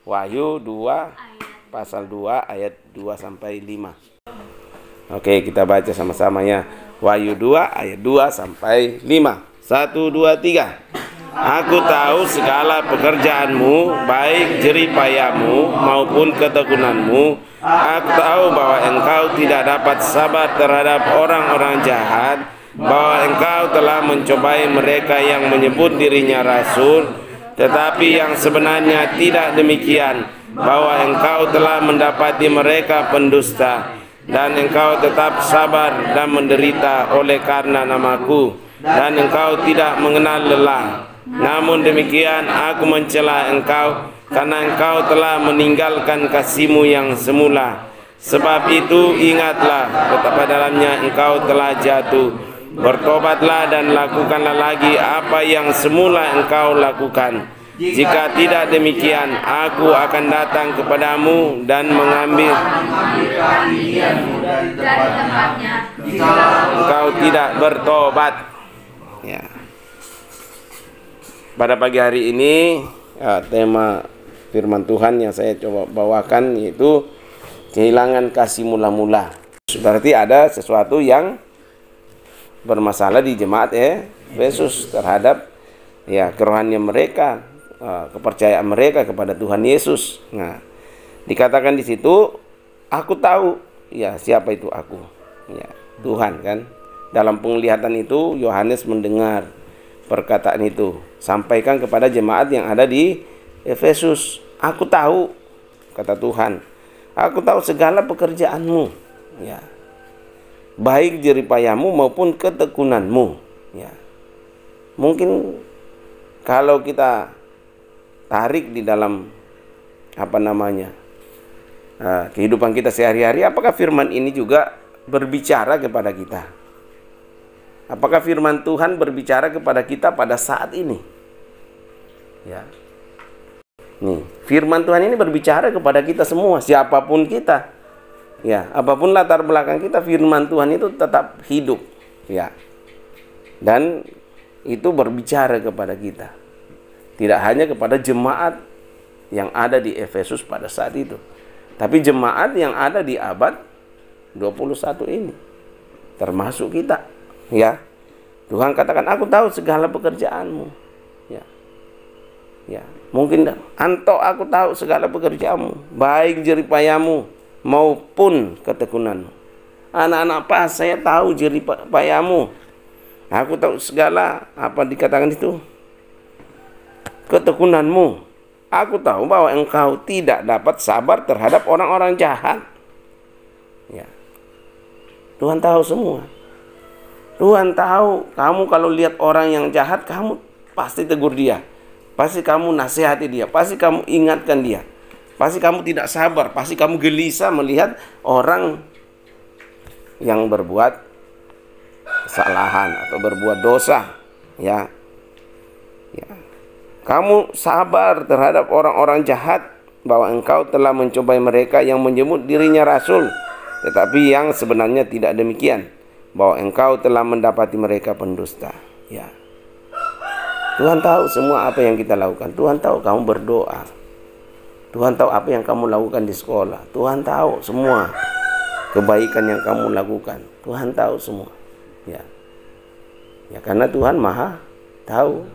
Wahyu 2 pasal 2 ayat 2 sampai 5. Oke, kita baca sama-sama ya. Wahyu 2 ayat 2 sampai 5. 1, 2, 3. Aku tahu segala pekerjaanmu, baik jeripayamu maupun ketekunanmu. Aku tahu bahwa engkau tidak dapat sabar terhadap orang-orang jahat, bahwa engkau telah mencobai mereka yang menyebut dirinya rasul, tetapi yang sebenarnya tidak demikian, bahwa engkau telah mendapati mereka pendusta, dan engkau tetap sabar dan menderita oleh karena namaku, dan engkau tidak mengenal lelah. Namun demikian aku mencela engkau, karena engkau telah meninggalkan kasihmu yang semula. Sebab itu ingatlah betapa dalamnya engkau telah jatuh. Bertobatlah dan lakukanlah lagi apa yang semula engkau lakukan. Jika tidak demikian, aku akan datang kepadamu dan mengambil dari tempatnya jika engkau tidak bertobat. Ya. Pada pagi hari ini tema firman Tuhan yang saya coba bawakan yaitu kehilangan kasih mula-mula. Berarti ada sesuatu yang bermasalah di jemaat Efesus terhadap kerohanian mereka, kepercayaan mereka kepada Tuhan Yesus. Nah, dikatakan di situ, aku tahu. Ya, siapa itu aku? Ya, Tuhan kan. Dalam penglihatan itu Yohanes mendengar perkataan itu, sampaikan kepada jemaat yang ada di Efesus. Aku tahu, kata Tuhan, aku tahu segala pekerjaanmu, ya, baik jeripayamu maupun ketekunanmu. Ya, mungkin kalau kita tarik di dalam kehidupan kita sehari-hari, apakah firman ini juga berbicara kepada kita? Apakah firman Tuhan berbicara kepada kita pada saat ini? Ya. Nih, firman Tuhan ini berbicara kepada kita semua, siapapun kita. Ya, apapun latar belakang kita, firman Tuhan itu tetap hidup, ya. Dan itu berbicara kepada kita. Tidak hanya kepada jemaat yang ada di Efesus pada saat itu, tapi jemaat yang ada di abad 21 ini, termasuk kita. Ya, Tuhan katakan, aku tahu segala pekerjaanmu. Ya, ya, mungkin aku tahu segala pekerjaanmu, baik jeripayamu maupun ketekunanmu. Anak-anak pas, saya tahu jeripayamu. Aku tahu segala dikatakan itu ketekunanmu. Aku tahu bahwa engkau tidak dapat sabar terhadap orang-orang jahat. Ya, Tuhan tahu semua. Tuhan tahu kamu kalau lihat orang yang jahat, kamu pasti tegur dia, pasti kamu nasihati dia, pasti kamu ingatkan dia, pasti kamu tidak sabar, pasti kamu gelisah melihat orang yang berbuat kesalahan atau berbuat dosa. Ya, ya, kamu sabar terhadap orang-orang jahat, bahwa engkau telah mencobai mereka yang menyebut dirinya rasul, tetapi yang sebenarnya tidak demikian, bahwa engkau telah mendapati mereka pendusta. Ya, Tuhan tahu semua apa yang kita lakukan. Tuhan tahu kamu berdoa. Tuhan tahu apa yang kamu lakukan di sekolah. Tuhan tahu semua kebaikan yang kamu lakukan. Tuhan tahu semua. Ya, ya, karena Tuhan maha tahu.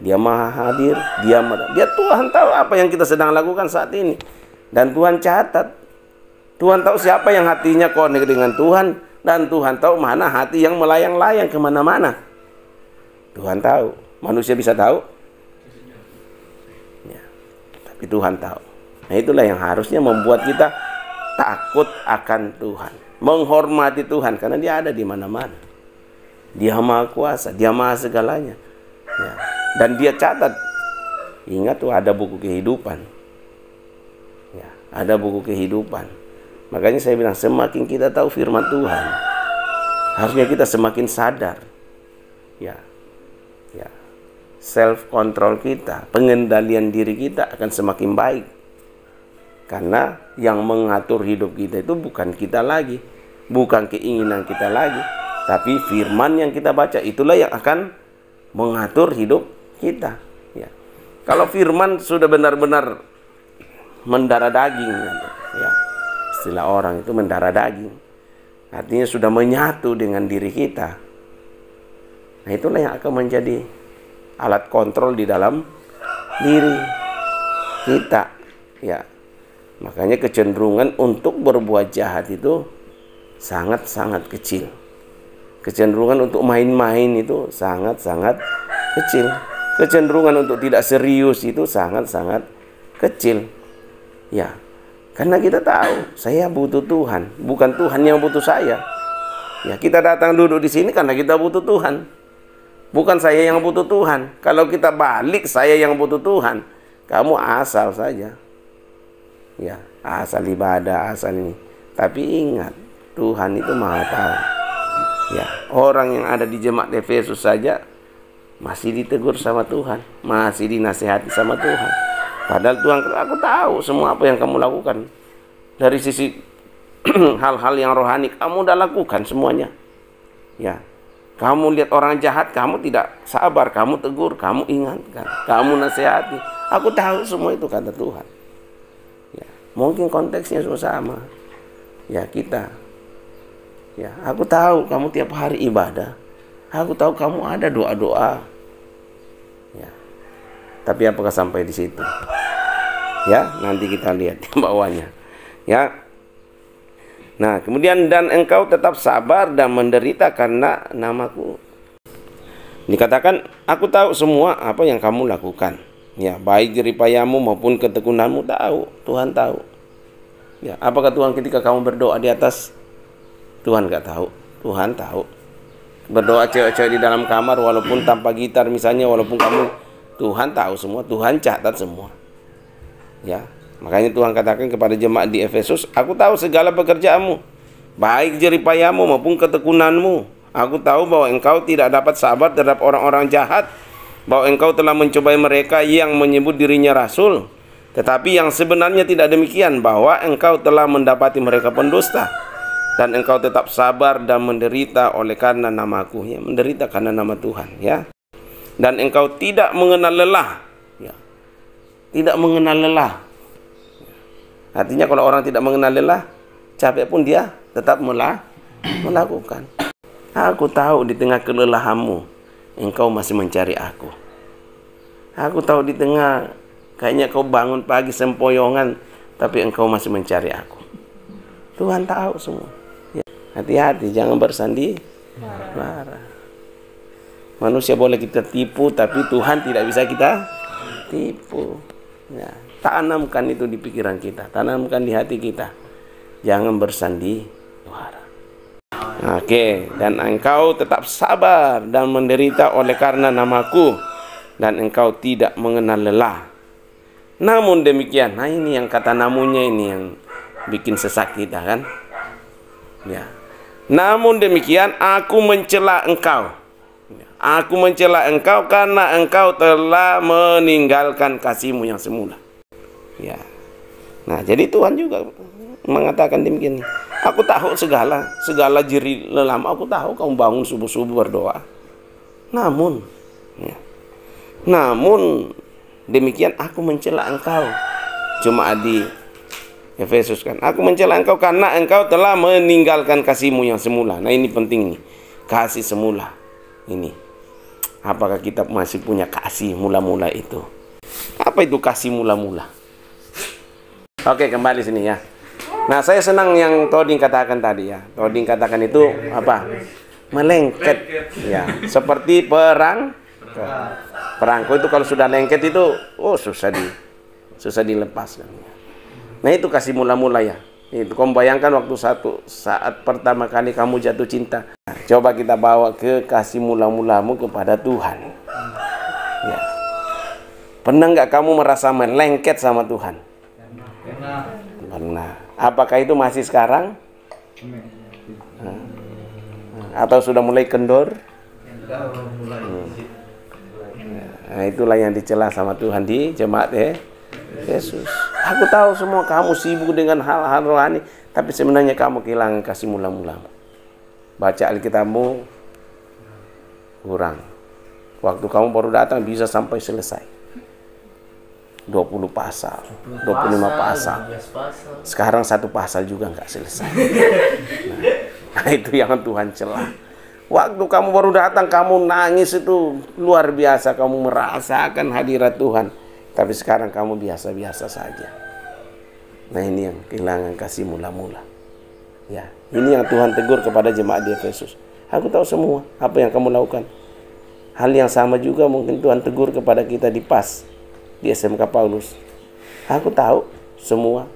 Dia maha hadir. Dia Tuhan tahu apa yang kita sedang lakukan saat ini. Dan Tuhan catat. Tuhan tahu siapa yang hatinya konek dengan Tuhan. Dan Tuhan tahu mana hati yang melayang-layang kemana-mana. Tuhan tahu. Manusia bisa tahu? Ya, tapi Tuhan tahu. Nah, itulah yang harusnya membuat kita takut akan Tuhan, menghormati Tuhan, karena Dia ada di mana-mana. Dia Maha Kuasa, Dia Maha segalanya. Ya, dan Dia catat. Ingat tuh, ada buku kehidupan. Ya, ada buku kehidupan. Makanya saya bilang, semakin kita tahu firman Tuhan, harusnya kita semakin sadar. Ya, ya, self control kita, pengendalian diri kita akan semakin baik. Karena yang mengatur hidup kita itu bukan kita lagi, bukan keinginan kita lagi, tapi firman yang kita baca itulah yang akan mengatur hidup kita. Ya. Kalau firman sudah benar-benar mendarah daging, ya. Istilah orang itu mendarah daging. Artinya sudah menyatu dengan diri kita. Nah, itulah yang akan menjadi alat kontrol di dalam diri kita, ya. Makanya kecenderungan untuk berbuat jahat itu sangat-sangat kecil. Kecenderungan untuk main-main itu sangat-sangat kecil. Kecenderungan untuk tidak serius itu sangat-sangat kecil. Ya, karena kita tahu saya butuh Tuhan, bukan Tuhan yang butuh saya. Ya, kita datang duduk di sini karena kita butuh Tuhan, bukan saya yang butuh Tuhan. Kalau kita balik saya yang butuh Tuhan, kamu asal saja. Ya, asal ibadah, asal ini. Tapi ingat, Tuhan itu Maha tahu. Ya, orang yang ada di jemaat Efesus saja masih ditegur sama Tuhan, masih dinasihati sama Tuhan. Padahal Tuhan, aku tahu semua apa yang kamu lakukan. Dari sisi hal-hal yang rohani, kamu udah lakukan semuanya. Ya, kamu lihat orang jahat, kamu tidak sabar, kamu tegur, kamu ingatkan, kamu nasihati. Aku tahu semua itu, kata Tuhan. Ya, mungkin konteksnya sama. Ya, kita. Ya, aku tahu kamu tiap hari ibadah. Aku tahu kamu ada doa-doa. Ya. Tapi apakah sampai di situ? Ya, nanti kita lihat di bawahnya. Ya. Nah, kemudian dan engkau tetap sabar dan menderita karena namaku. Dikatakan, aku tahu semua apa yang kamu lakukan. Ya, baik jeripayamu maupun ketekunanmu, tahu. Tuhan tahu. Ya, apakah Tuhan ketika kamu berdoa di atas, Tuhan nggak tahu? Tuhan tahu. Berdoa cewek-cewek di dalam kamar walaupun tanpa gitar misalnya, walaupun kamu, Tuhan tahu semua, Tuhan catat semua. Ya, makanya Tuhan katakan kepada jemaat di Efesus, aku tahu segala pekerjaanmu, baik jeripayamu maupun ketekunanmu. Aku tahu bahwa engkau tidak dapat sabar terhadap orang-orang jahat, bahwa engkau telah mencobai mereka yang menyebut dirinya rasul, tetapi yang sebenarnya tidak demikian, bahwa engkau telah mendapati mereka pendusta, dan engkau tetap sabar dan menderita oleh karena namaku. Ya, menderita karena nama Tuhan. Ya, dan engkau tidak mengenal lelah. Ya, tidak mengenal lelah. Artinya kalau orang tidak mengenal lelah, capek pun dia tetap melakukan. Aku tahu di tengah kelelahanmu, engkau masih mencari aku. Aku tahu di tengah kayaknya kau bangun pagi sempoyongan, tapi engkau masih mencari aku. Tuhan tahu semua. Ya, hati-hati, jangan bersandiwara. Manusia boleh kita tipu, tapi Tuhan tidak bisa kita tipu. Ya, tanamkan itu di pikiran kita, tanamkan di hati kita. Jangan bersandiwara. Oke, dan engkau tetap sabar dan menderita oleh karena namaku, dan engkau tidak mengenal lelah. Namun demikian, nah ini yang kata namunnya ini yang bikin sesak kita kan. Ya. Namun demikian aku mencela engkau. Aku mencela engkau karena engkau telah meninggalkan kasihmu yang semula. Ya. Nah, jadi Tuhan juga mengatakan demikian. Aku tahu segala jerih lelam, aku tahu kamu bangun subuh-subuh berdoa. Namun, ya. Namun demikian aku mencela engkau. Cuma di Efesus kan, aku mencela engkau karena engkau telah meninggalkan kasihmu yang semula. Nah, ini penting nih, kasih semula ini. Apakah kita masih punya kasih mula-mula itu? Apa itu kasih mula-mula? Oke, kembali sini ya. Nah, saya senang yang Toding katakan tadi ya. Toding katakan itu apa? Melengket. Ya, seperti perangko itu kalau sudah lengket itu, susah dilepaskan. Nah, itu kasih mula-mula ya. Itu kamu bayangkan waktu saat pertama kali kamu jatuh cinta. Nah, coba kita bawa ke kasih mula-mulamu kepada Tuhan. Ya. Pernah nggak kamu merasa melengket sama Tuhan? Pernah. Apakah itu masih sekarang? Atau sudah mulai kendor? Nah, itulah yang dicela sama Tuhan di jemaat Yesus. Aku tahu semua kamu sibuk dengan hal-hal rohani, tapi sebenarnya kamu kehilangan kasih mula-mulamu. Baca Alkitabmu kurang. Waktu kamu baru datang bisa sampai selesai. 20 pasal, 25 pasal. Sekarang 1 pasal juga nggak selesai. Nah, itu yang Tuhan celah. Waktu kamu baru datang, kamu nangis itu luar biasa, kamu merasakan hadirat Tuhan. Tapi sekarang kamu biasa-biasa saja. Nah, ini yang kehilangan kasih mula-mula. Ya, ini yang Tuhan tegur kepada jemaat di Efesus. Aku tahu semua apa yang kamu lakukan. Hal yang sama juga mungkin Tuhan tegur kepada kita di PAS, di SMK Paulus. Aku tahu semua.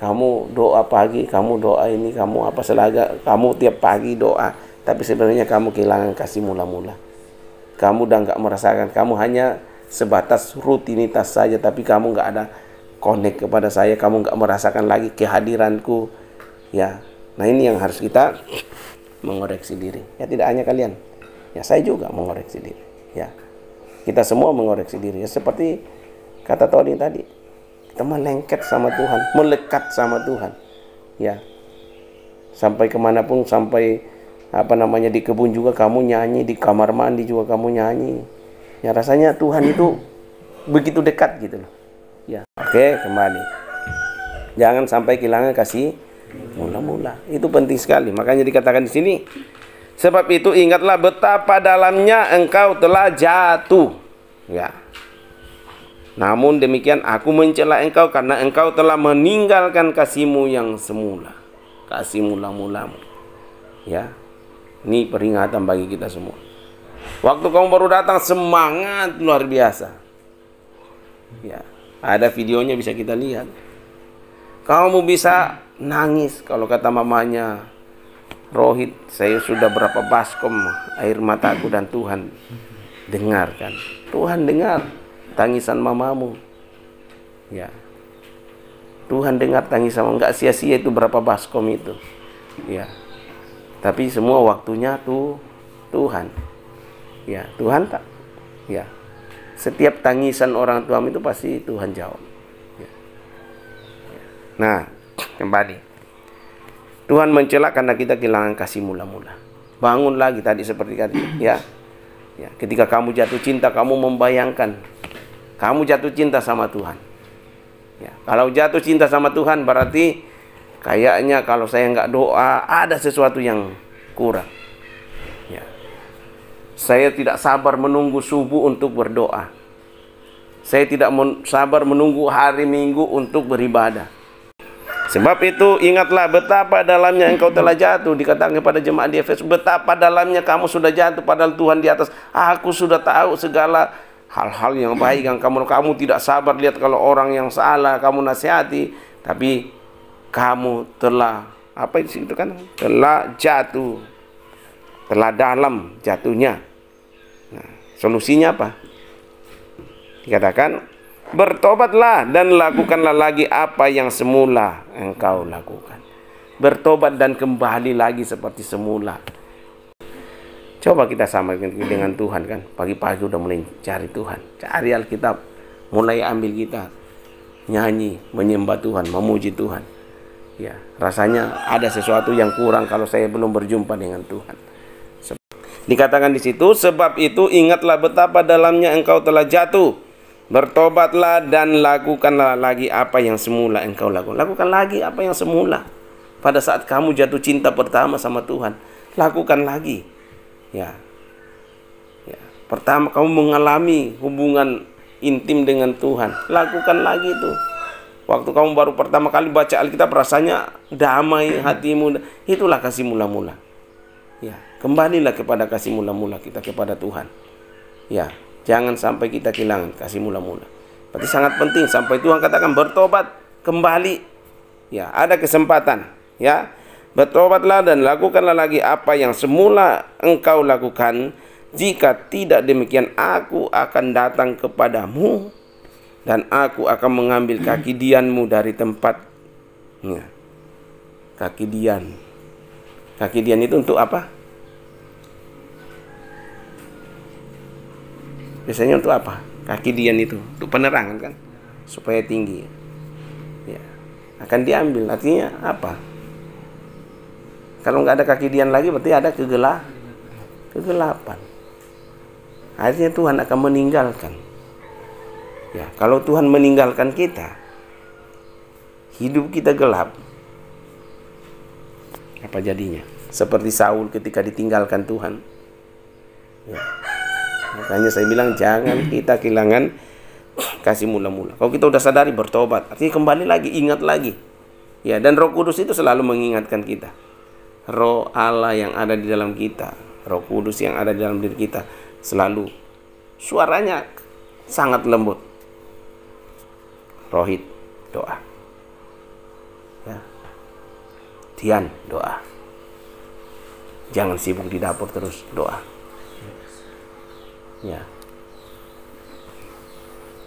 Kamu doa pagi, kamu doa ini, kamu apa selaga, kamu tiap pagi doa. Tapi sebenarnya kamu kehilangan kasih mula-mula. Kamu udah nggak merasakan, kamu hanya sebatas rutinitas saja. Tapi kamu nggak ada connect kepada saya, kamu nggak merasakan lagi kehadiranku. Ya, nah ini yang harus kita mengoreksi diri. Ya, tidak hanya kalian. Ya, saya juga mengoreksi diri. Ya, kita semua mengoreksi diri. Ya, seperti kata Tony tadi, kita melengket sama Tuhan, melekat sama Tuhan. Ya, sampai kemanapun, sampai di kebun juga kamu nyanyi, di kamar mandi juga kamu nyanyi. Ya, rasanya Tuhan itu begitu dekat gitu loh. Ya, oke, kembali. Jangan sampai kehilangan kasih mula-mula. Itu penting sekali. Makanya dikatakan di sini, sebab itu ingatlah betapa dalamnya engkau telah jatuh. Ya. Namun demikian aku mencela engkau karena engkau telah meninggalkan kasihmu yang semula. Kasih mula-mulamu. Ya. Ini peringatan bagi kita semua. Waktu kamu baru datang semangat luar biasa. Ya. Ada videonya bisa kita lihat. Kamu bisa nangis kalau kata mamanya Rohit, saya sudah berapa baskom air mataku dan Tuhan dengarkan. Tuhan dengar tangisan mamamu. Ya. Tuhan dengar tangisan, enggak sia-sia itu berapa baskom itu. Ya. Tapi semua waktunya tuh Tuhan. Ya, Tuhan tak. Ya. Setiap tangisan orang tuamu itu pasti Tuhan jawab. Ya. Nah, kembali. Tuhan mencela karena kita kehilangan kasih mula-mula. Bangun lagi tadi seperti tadi, ya. Ya, ketika kamu jatuh cinta, kamu membayangkan kamu jatuh cinta sama Tuhan. Ya, kalau jatuh cinta sama Tuhan berarti kayaknya kalau saya nggak doa ada sesuatu yang kurang. Ya. Saya tidak sabar menunggu subuh untuk berdoa. Saya tidak sabar menunggu hari Minggu untuk beribadah. Sebab itu ingatlah betapa dalamnya engkau telah jatuh. Dikatakan kepada jemaat di Efesus, betapa dalamnya kamu sudah jatuh padahal Tuhan di atas. Aku sudah tahu segala hal-hal yang baik yang kamu tidak sabar lihat kalau orang yang salah kamu nasihati, tapi kamu telah itu kan? Telah jatuh. Telah dalam jatuhnya. Nah, solusinya apa? Dikatakan, bertobatlah dan lakukanlah lagi apa yang semula engkau lakukan. Bertobat dan kembali lagi seperti semula. Coba kita samakan dengan Tuhan kan. Pagi-pagi udah mulai cari Tuhan. Cari Alkitab. Mulai ambil kita. Nyanyi, menyembah Tuhan, memuji Tuhan. Ya, rasanya ada sesuatu yang kurang kalau saya belum berjumpa dengan Tuhan. Dikatakan di situ, sebab itu ingatlah betapa dalamnya engkau telah jatuh. Bertobatlah dan lakukanlah lagi apa yang semula engkau lakukan. Lakukan lagi apa yang semula. Pada saat kamu jatuh cinta pertama sama Tuhan, lakukan lagi. Ya. Ya. Pertama kamu mengalami hubungan intim dengan Tuhan, lakukan lagi itu. Waktu kamu baru pertama kali baca Alkitab rasanya damai hatimu. Itulah kasih mula-mula. Ya, kembalilah kepada kasih mula-mula kita kepada Tuhan. Ya. Jangan sampai kita kehilangan kasih mula-mula. Berarti sangat penting sampai Tuhan katakan bertobat kembali. Ya, ada kesempatan. Ya, bertobatlah dan lakukanlah lagi apa yang semula engkau lakukan. Jika tidak demikian, aku akan datang kepadamu dan aku akan mengambil kaki dianmu dari tempat. Ya. Kaki dian. Kaki dian itu untuk apa? Biasanya untuk apa? Kaki dian itu untuk penerangan kan, supaya tinggi. Ya, akan diambil. Artinya apa? Kalau nggak ada kaki dian lagi, berarti ada kegelapan. Artinya Tuhan akan meninggalkan. Ya, kalau Tuhan meninggalkan kita, hidup kita gelap. Apa jadinya? Seperti Saul ketika ditinggalkan Tuhan. Ya. Makanya saya bilang jangan kita kehilangan kasih mula-mula. Kalau kita udah sadari bertobat, artinya kembali lagi, ingat lagi. Ya, dan Roh Kudus itu selalu mengingatkan kita. Roh Allah yang ada di dalam kita, Roh Kudus yang ada di dalam diri kita, selalu suaranya sangat lembut. Rohit, doa. Ya. Tian, doa. Jangan sibuk di dapur terus, doa. Ya.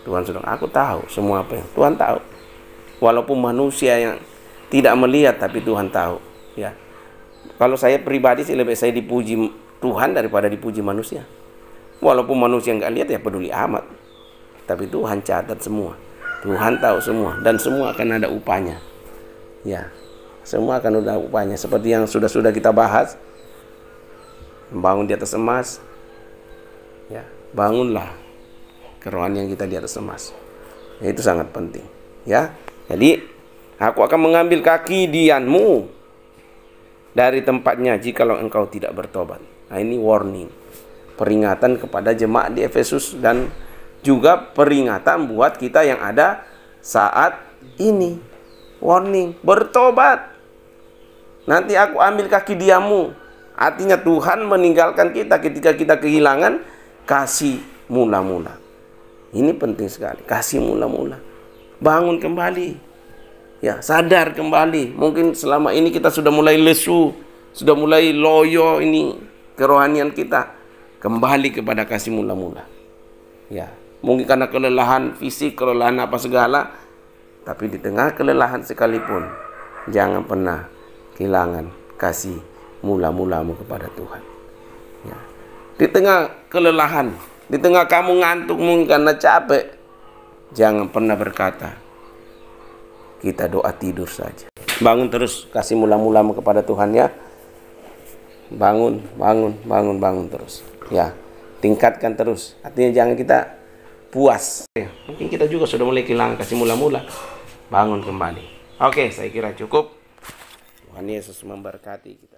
Tuhan sudah, aku tahu semua apa yang Tuhan tahu. Walaupun manusia yang tidak melihat, tapi Tuhan tahu. Ya. Kalau saya pribadi sih lebih saya dipuji Tuhan daripada dipuji manusia. Walaupun manusia nggak lihat ya peduli amat. Tapi Tuhan catat semua. Tuhan tahu semua dan semua akan ada upahnya. Ya. Semua akan ada upahnya seperti yang sudah kita bahas. Membangun di atas emas. Ya, bangunlah kerohanian kita di atas emas. Ya, itu sangat penting. Ya. Jadi, aku akan mengambil kaki Dianmu dari tempatnya jikalau engkau tidak bertobat. Nah, ini warning. Peringatan kepada jemaat di Efesus dan juga peringatan buat kita yang ada saat ini. Warning, bertobat. Nanti aku ambil kaki Dianmu. Artinya Tuhan meninggalkan kita ketika kita kehilangan kasih mula-mula. Ini penting sekali, kasih mula-mula. Bangun kembali. Ya, sadar kembali. Mungkin selama ini kita sudah mulai lesu, sudah mulai loyo ini kerohanian kita. Kembali kepada kasih mula-mula. Ya, mungkin karena kelelahan fisik, kelelahan apa segala, tapi di tengah kelelahan sekalipun jangan pernah kehilangan kasih mula-mulamu kepada Tuhan. Ya. Di tengah kelelahan, di tengah kamu ngantuk mungkin karena capek, jangan pernah berkata, kita doa tidur saja. Bangun terus, kasih mula-mulamu kepada Tuhan ya. Bangun, bangun, bangun, bangun terus. Ya, tingkatkan terus. Artinya jangan kita puas. Ya, mungkin kita juga sudah mulai kehilangan kasih mula-mula. Bangun kembali. Oke, saya kira cukup. Tuhan Yesus memberkati kita.